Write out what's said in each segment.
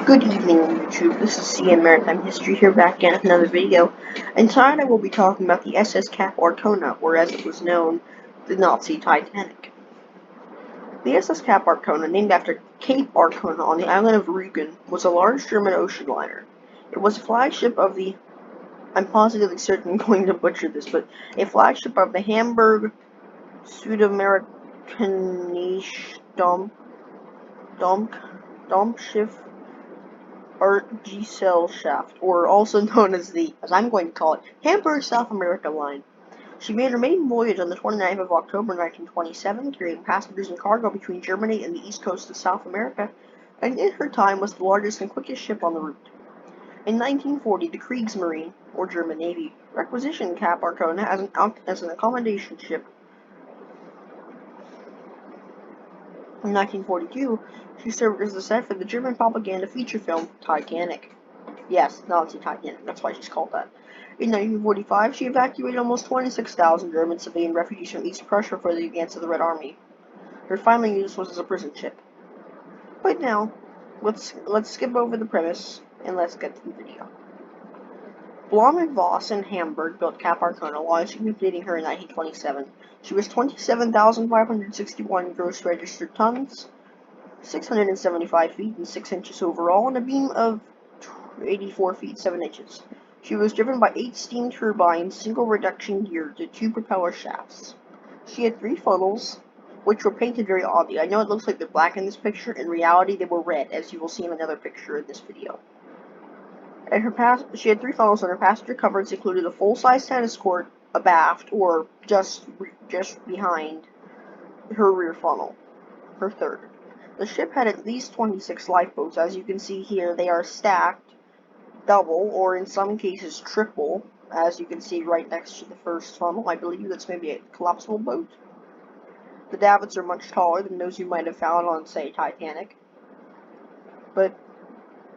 Good evening, YouTube. This is CN Maritime History here back again with another video. And tonight I will be talking about the SS Cap Arcona, or as it was known, the Nazi Titanic. The SS Cap Arcona, named after Cape Arcona on the island of Rügen, was a large German ocean liner. It was a flagship of the, I'm positively certain I'm going to butcher this, but a flagship of the Hamburg Südamerikanische Dampfschiff Gesellschaft, or also known as as I'm going to call it, Hamburg South America Line. She made her maiden voyage on the 29th of October 1927, carrying passengers and cargo between Germany and the east coast of South America, and in her time was the largest and quickest ship on the route. In 1940, the Kriegsmarine, or German Navy, requisitioned Cap Arcona as an accommodation ship. In 1942, she served as the set for the German propaganda feature film Titanic. Yes, Nazi Titanic, that's why she's called that. In 1945, she evacuated almost 26,000 German civilian refugees from East Prussia for the advance of the Red Army. Her final use was as a prison ship. But now, let's skip over the premise, and let's get to the video. Blom and Voss in Hamburg built Cap Arcona, launching and completing her in 1927. She was 27,561 gross registered tons, 675 feet and 6 inches overall, and a beam of 84 feet 7 inches. She was driven by 8 steam turbines, single reduction gear to 2 propeller shafts. She had 3 funnels, which were painted very oddly. I know it looks like they're black in this picture. In reality, they were red, as you will see in another picture in this video. She had 3 funnels, and her passenger cupboards included a full-size tennis court abaft, or just behind her rear funnel, her third. The ship had at least 26 lifeboats. As you can see here, they are stacked double, or in some cases triple, as you can see right next to the first funnel. I believe that's maybe a collapsible boat. The davits are much taller than those you might have found on, say, Titanic. But,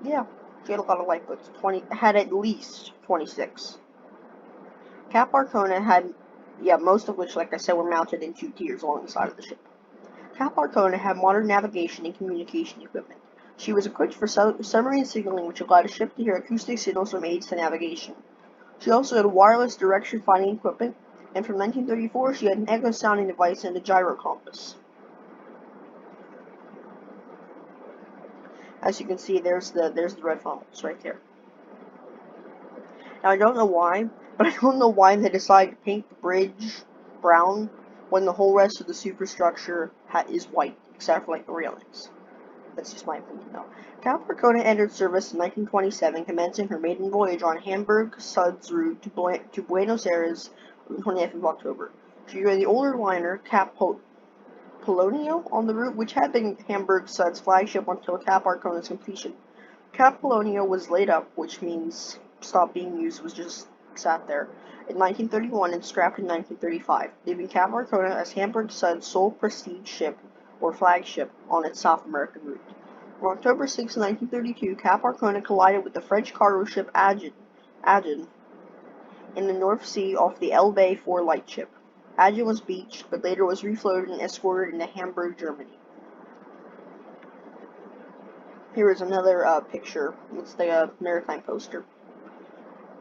yeah, she had a lot of lifeboats. Had at least 26. Cap Arcona had, most of which, like I said, were mounted in 2 tiers along the side of the ship. Cap Arcona had modern navigation and communication equipment. She was equipped for submarine signaling, which allowed a ship to hear acoustic signals from aids to navigation. She also had wireless direction-finding equipment, and from 1934 she had an echo sounding device and a gyro compass. As you can see, there's the red funnels right there. Now I don't know why, but I don't know why they decided to paint the bridge brown when the whole rest of the superstructure is white, except for like the railings. That's just my opinion, though. Cap Arcona entered service in 1927, commencing her maiden voyage on Hamburg-Suds route to Buenos Aires on the 20th of October. She joined the older liner Cap Polonio on the route, which had been Hamburg-Suds' flagship until Cap Arcona's completion. Cap Polonio was laid up, which means stopped being used, was just sat there, in 1931 and scrapped in 1935, leaving Cap Arcona as Hamburg-Suds' sole prestige ship, or flagship, on its South American route. On October 6, 1932, Cap Arcona collided with the French cargo ship Agen in the North Sea off the Elbe 4 lightship. Agen was beached, but later was refloated and escorted into Hamburg, Germany. Here is another picture. It's the maritime poster.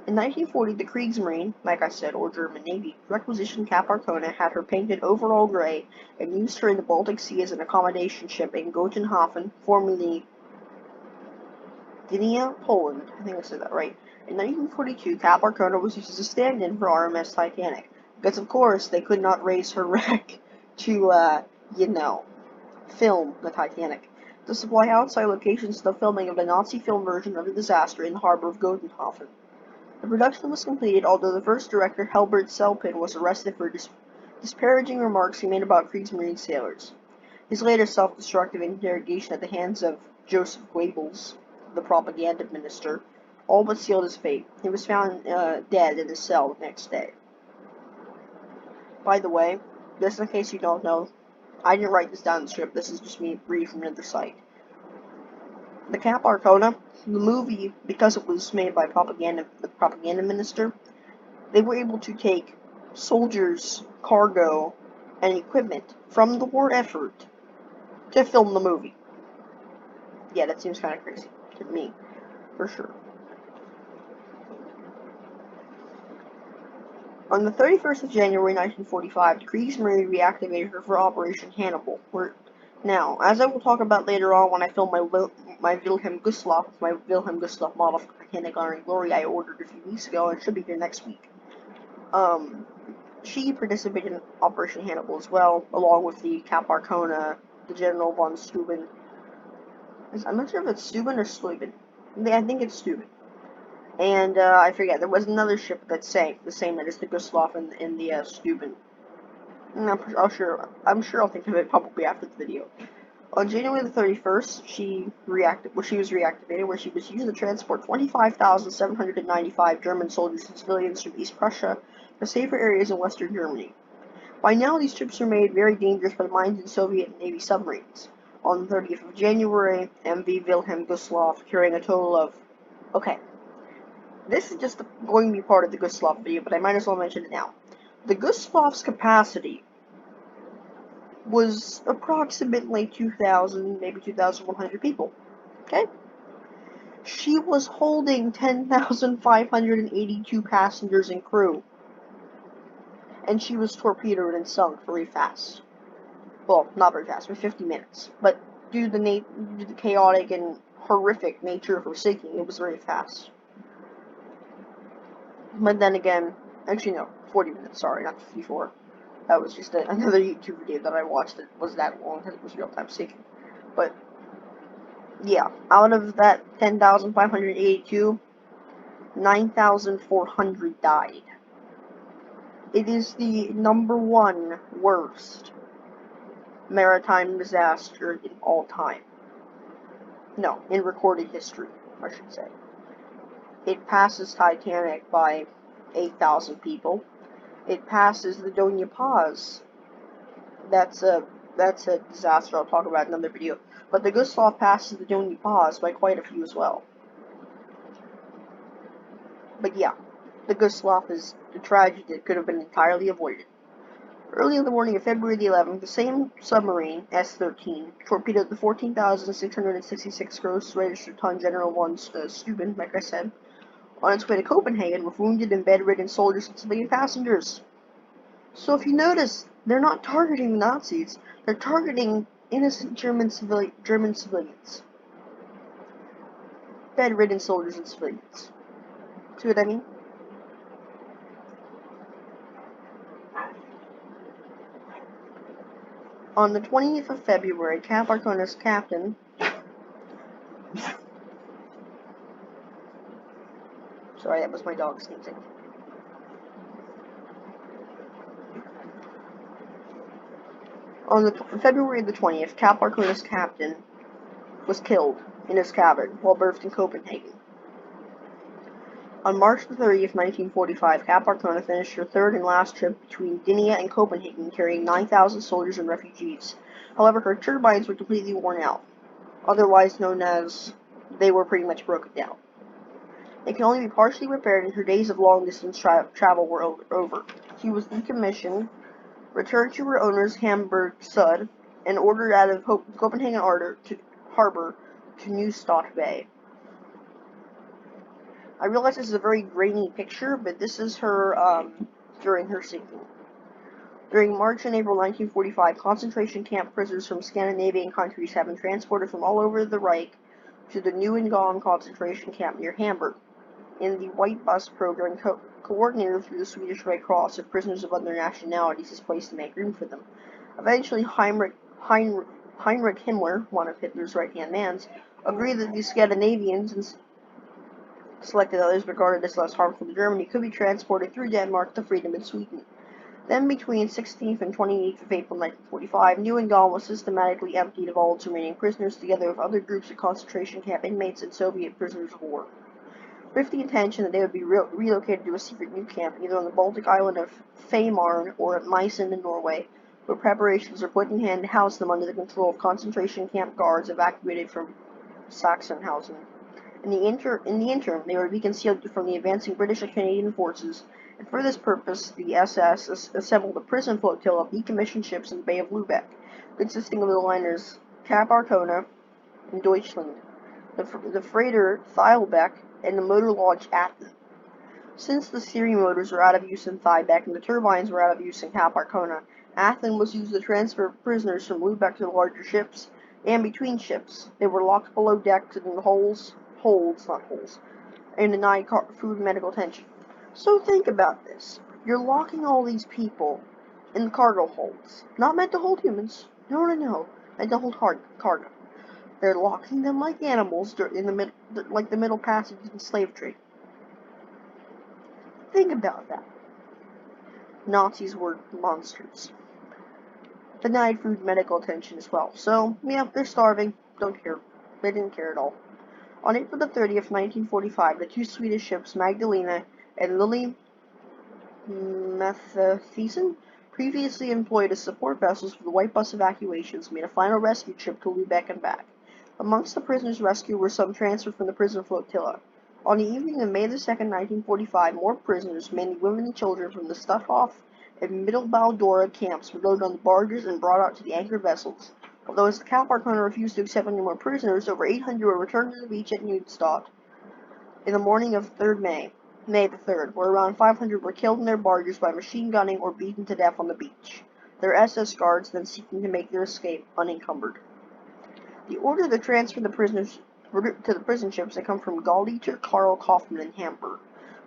In 1940, the Kriegsmarine, like I said, or German Navy, requisitioned Cap Arcona, had her painted overall gray, and used her in the Baltic Sea as an accommodation ship in Gotenhafen, formerly Gdynia, Poland. I think I said that right. In 1942, Cap Arcona was used as a stand-in for RMS Titanic, because of course they could not raise her wreck to, film the Titanic, to supply outside locations to the filming of the Nazi film version of the disaster in the harbor of Gotenhafen. The production was completed, although the first director, Helbert Selpin, was arrested for disparaging remarks he made about Kriegsmarine sailors. His later self-destructive interrogation at the hands of Joseph Goebbels, the propaganda minister, all but sealed his fate. He was found dead in his cell the next day. By the way, just in case you don't know, I didn't write this down in the script, this is just me reading from another site. The Cap Arcona, the movie, because it was made by the propaganda minister, they were able to take soldiers, cargo, and equipment from the war effort to film the movie. Yeah, that seems kind of crazy. to me, for sure. On the 31st of January 1945, the Kriegsmarine reactivated her for Operation Hannibal. Now, as I will talk about later on when I film my Wilhelm Gustloff model for Titanic Honor and Glory I ordered a few weeks ago, and it should be here next week. She participated in Operation Hannibal as well, along with the Cap Arcona, the General von Steuben. I'm not sure if it's Steuben or Steuben. I think it's Steuben. And I forget, there was another ship that sank, the same as the Gustloff and the Steuben. I'm sure I'll think of it probably after the video. On January the 31st, she was reactivated, where she was used to transport 25,795 German soldiers and civilians from East Prussia to safer areas in Western Germany. By now, these trips were made very dangerous by mines and Soviet Navy submarines. On the 30th of January, MV Wilhelm Gustloff, carrying a total of... Okay, this is just going to be part of the Gustloff video, but I might as well mention it now. The Gustloff's capacity was approximately 2,000, maybe 2,100 people. Okay? She was holding 10,582 passengers and crew. And she was torpedoed and sunk very fast. Well, not very fast, but 50 minutes. But due to the chaotic and horrific nature of her sinking, it was very fast. But then again, actually no, 40 minutes, sorry, not 54. That was just another YouTube video that I watched that was that long because it was real-time sinking. But, yeah, out of that 10,582, 9,400 died. It is the #1 worst maritime disaster in all time. No, in recorded history, I should say. It passes Titanic by 8,000 people. It passes the Doña Paz. That's a disaster I'll talk about in another video. But the Gustloff passes the Doña Paz by quite a few as well. But yeah, the Gustloff is a tragedy that could have been entirely avoided. Early in the morning of February the 11th, the same submarine, S-13, torpedoed the 14,666 gross registered ton General von Steuben, like I said, on its way to Copenhagen with wounded and bedridden soldiers and civilian passengers. So if you notice, they're not targeting the Nazis, they're targeting innocent German civilians. Bedridden soldiers and civilians. See what I mean? On the 20th of February, Cap Arcona's captain, sorry, that was my dog sneezing. On February the 20th, Cap Arcona's captain was killed in his cabin while berthed in Copenhagen. On March the 30th, 1945, Cap Arcona finished her third and last trip between Dynia and Copenhagen, carrying 9,000 soldiers and refugees. However, her turbines were completely worn out, otherwise known as they were pretty much broken down. They could only be partially repaired, and her days of long-distance travel were over. She was decommissioned, returned to her owner's Hamburg Sud, and ordered out of Copenhagen Harbor to Neustadt Bay. I realize this is a very grainy picture, but this is her during her sinking. During March and April 1945, concentration camp prisoners from Scandinavian countries have been transported from all over the Reich to the Neuengamme concentration camp near Hamburg. In the White Bus program coordinated through the Swedish Red Cross, if prisoners of other nationalities is placed to make room for them. Eventually, Heinrich Himmler, one of Hitler's right-hand mans, agreed that these Scandinavians and selected others regarded as less harmful to Germany could be transported through Denmark to freedom in Sweden. Then, between 16th and 28th of April 1945, Neuengamme was systematically emptied of all its remaining prisoners, together with other groups of concentration camp inmates and Soviet prisoners of war, with the intention that they would be relocated to a secret new camp, either on the Baltic island of Fehmarn or at Meissen in Norway, where preparations were put in hand to house them under the control of concentration camp guards evacuated from Sachsenhausen. In the interim, they were to be concealed from the advancing British and Canadian forces, and for this purpose, the SS assembled a prison flotilla of decommissioned ships in the Bay of Lübeck, consisting of the liners Cap Arcona and Deutschland. the freighter Thielbeck, and the motor launch Athens. Since the steering motors were out of use in Thiebeck and the turbines were out of use in Cap Arcona, Athens was used to transfer prisoners from Lubeck to the larger ships and between ships. They were locked below decks in the holds, not holes, and denied food and medical attention. So think about this. You're locking all these people in the cargo holds. Not meant to hold humans. No. Meant to hold cargo. They're locking them like animals in the middle passage in the slave trade. Think about that. Nazis were monsters. Denied food and medical attention as well. So, yeah, they're starving. Don't care. They didn't care at all. On April the 30th, 1945, the two Swedish ships Magdalena and Lily Matheson, previously employed as support vessels for the White Bus evacuations, made a final rescue trip to Lubeck and back. Amongst the prisoners rescued were some transferred from the prison flotilla. On the evening of May 2, 1945, more prisoners, mainly women and children, from the Stutthof and Mittelbau-Dora camps were loaded on the barges and brought out to the anchored vessels. Although as the Cap Arcona refused to accept any more prisoners, over 800 were returned to the beach at Neustadt in the morning of May the 3rd, where around 500 were killed in their barges by machine gunning or beaten to death on the beach, their SS guards then seeking to make their escape unencumbered. The order to transfer the prisoners to the prison ships had come from Gauleiter Karl Kaufmann in Hamburg.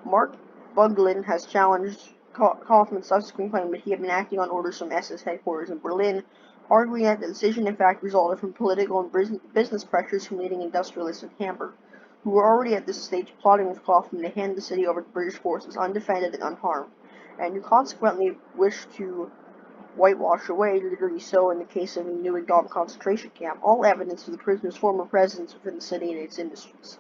Mark Buglin has challenged Kaufmann's subsequent claim that he had been acting on orders from SS headquarters in Berlin, arguing that the decision in fact resulted from political and business pressures from leading industrialists in Hamburg, who were already at this stage plotting with Kaufmann to hand the city over to British forces undefended and unharmed, and who consequently wished to whitewash away, to a degree so in the case of the Neuengamme concentration camp, all evidence of the prisoners' former presence within the city and its industries.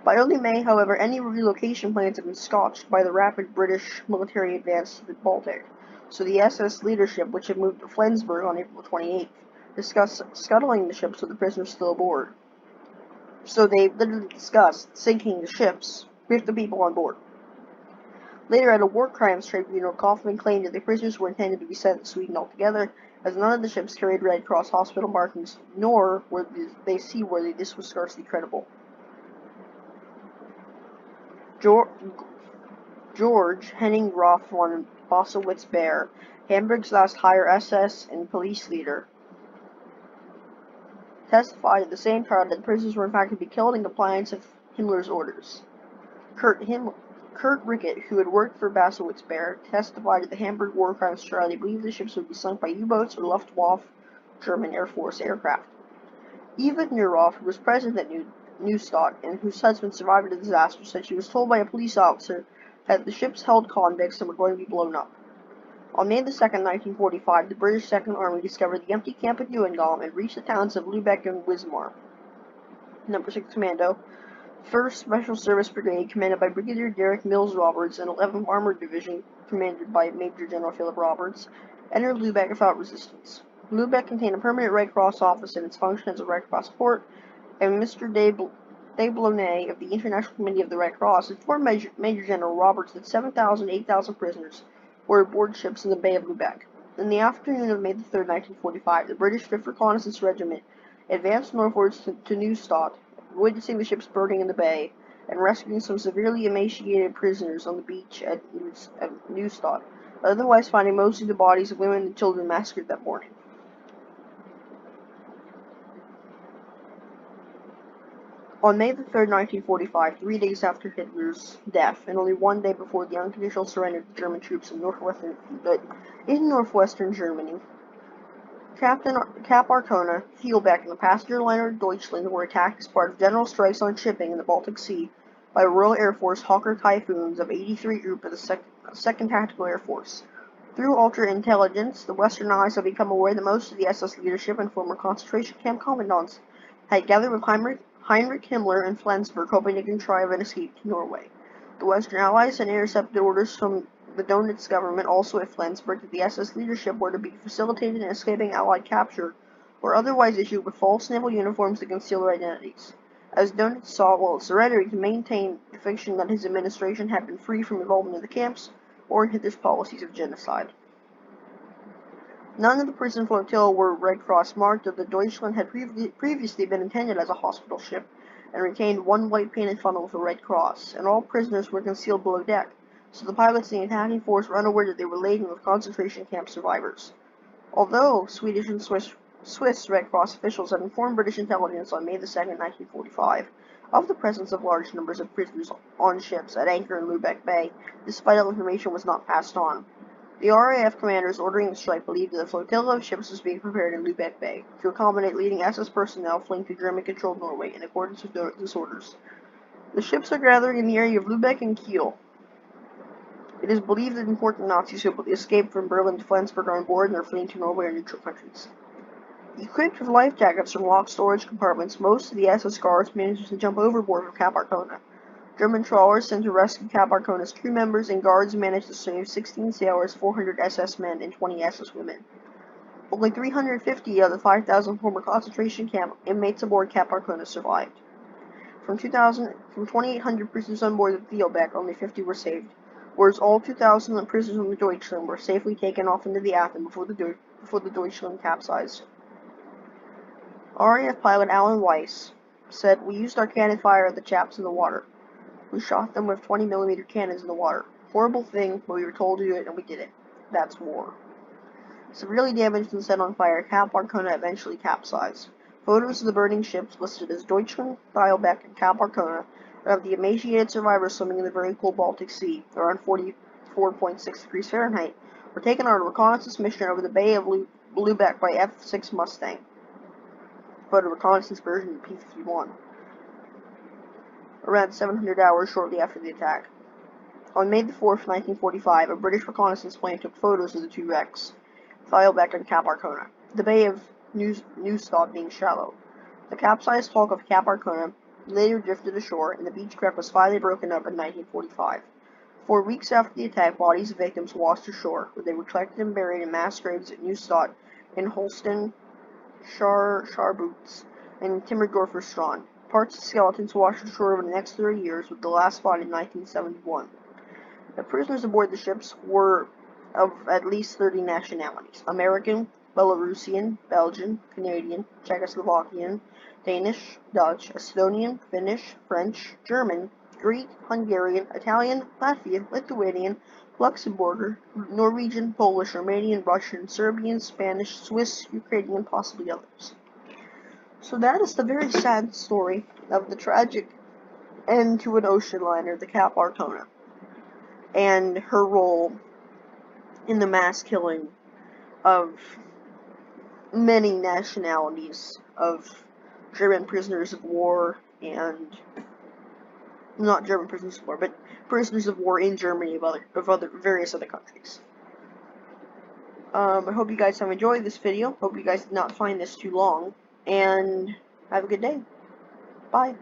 By early May, however, any relocation plans had been scotched by the rapid British military advance to the Baltic, so the SS leadership, which had moved to Flensburg on April 28th, discussed scuttling the ships with the prisoners still aboard. So they literally discussed sinking the ships with the people on board. Later, at a war crimes tribunal, Kaufmann claimed that the prisoners were intended to be sent to Sweden altogether, as none of the ships carried Red Cross hospital markings, nor were they seaworthy. This was scarcely credible. George Henning Roth von Bossowitz-Beer, Hamburg's last higher SS and police leader, testified at the same trial that the prisoners were in fact to be killed in compliance with Himmler's orders. Kurt Rickett, who had worked for Bossowitz-Beer, testified at the Hamburg war crimes trial he believed the ships would be sunk by U-boats or Luftwaffe German Air Force aircraft. Eva Neuroff, who was present at Neustadt and whose husband survived the disaster, said she was told by a police officer that the ships held convicts and were going to be blown up. On May 2, 1945, the British Second Army discovered the empty camp at Neuengamme and reached the towns of Lubeck and Wismar. No. 6 Commando, 1st Special Service Brigade, commanded by Brigadier Derek Mills Roberts, and 11th Armored Division, commanded by Major General Philip Roberts, entered Lubeck without resistance. Lubeck contained a permanent Red Cross office in its function as a Red Cross port, and Mr. Delaunay of the International Committee of the Red Cross informed Major General Roberts that 7,000 to 8,000 prisoners were aboard ships in the Bay of Lubeck. In the afternoon of May 3, 1945, the British 5th Reconnaissance Regiment advanced northwards to Neustadt, witnessing the ships burning in the bay, and rescuing some severely emaciated prisoners on the beach at Neustadt, but otherwise finding mostly the bodies of women and children massacred that morning. On May 3, 1945, 3 days after Hitler's death, and only 1 day before the unconditional surrender of German troops in northwestern Germany, Captain Cap Arcona, Thielbeck, and the passenger liner Deutschland were attacked as part of general strikes on shipping in the Baltic Sea by Royal Air Force Hawker Typhoons of 83 Group of the 2nd Tactical Air Force. Through ultra-intelligence, the Western Allies have become aware that most of the SS leadership and former concentration camp commandants had gathered with Heinrich Himmler in Flensburg, hoping to contrive an escape to Norway. The Western Allies had intercepted orders from the Donitz government, also at Flensburg, that the SS leadership were to be facilitated in escaping Allied capture, or otherwise issued with false naval uniforms to conceal their identities. As Donitz sought, while at surrender, to maintain the fiction that his administration had been free from involvement in the camps or in Hitler's policies of genocide. None of the prison flotilla were Red Cross marked, though the Deutschland had previously been intended as a hospital ship and retained one white painted funnel with a red cross, and all prisoners were concealed below deck, so the pilots and the attacking force were unaware that they were laden with concentration camp survivors. Although Swedish and Swiss Red Cross officials had informed British intelligence on May 2nd, 1945, of the presence of large numbers of prisoners on ships at anchor in Lubeck Bay, this vital information was not passed on. The RAF commanders ordering the strike believed that a flotilla of ships was being prepared in Lubeck Bay to accommodate leading SS personnel fleeing to German-controlled Norway in accordance with those orders. The ships are gathering in the area of Lubeck and Kiel. It is believed that important Nazis who escaped from Berlin to Flensburg are on board and are fleeing to Norway or neutral countries. Equipped with life jackets from locked storage compartments, most of the SS guards managed to jump overboard from Cap Arcona. German trawlers sent to rescue Cap Arcona's crew members, and guards managed to save 16 sailors, 400 SS men, and 20 SS women. Only 350 of the 5,000 former concentration camp inmates aboard Cap Arcona survived. From 2,800 prisoners on board the Theelbeck, only 50 were saved, whereas all 2,000 prisoners on the Deutschland were safely taken off into the Athens before the Deutschland capsized. RAF pilot Alan Weiss said, "We used our cannon fire at the chaps in the water. We shot them with 20mm cannons in the water. Horrible thing, but we were told to do it, and we did it. That's war." Severely damaged and set on fire, Cap Arcona eventually capsized. Photos of the burning ships listed as Deutschland, Theelbeck, and Cap Arcona, and of the emaciated survivors swimming in the very cold Baltic Sea, around 44.6 degrees Fahrenheit, were taken on a reconnaissance mission over the Bay of Lubeck by F-6 Mustang. Photo reconnaissance version P-51. Around 700 hours shortly after the attack. On May 4th, 1945, a British reconnaissance plane took photos of the two wrecks, Theelbeck and Cap Arcona, the Bay of Neustadt being shallow. The capsized hulk of Cap Arcona later drifted ashore, and the Beechcraft was finally broken up in 1945. 4 weeks after the attack, bodies of victims washed ashore, where they were collected and buried in mass graves at Neustadt, in Holsten, Scharbeutz, and Timmerdorfer Strand. Parts of skeletons washed ashore over the next 30 years, with the last spot in 1971. The prisoners aboard the ships were of at least 30 nationalities: American, Belarusian, Belgian, Canadian, Czechoslovakian, Danish, Dutch, Estonian, Finnish, French, German, Greek, Hungarian, Italian, Latvian, Lithuanian, Luxembourger, Norwegian, Polish, Romanian, Russian, Serbian, Spanish, Swiss, Ukrainian, and possibly others. So that is the very sad story of the tragic end to an ocean liner, the Cap Arcona, and her role in the mass killing of many nationalities of German prisoners of war, and not German prisoners of war, but prisoners of war in Germany of other various other countries. I hope you guys have enjoyed this video. Hope you guys did not find this too long, and have a good day. Bye.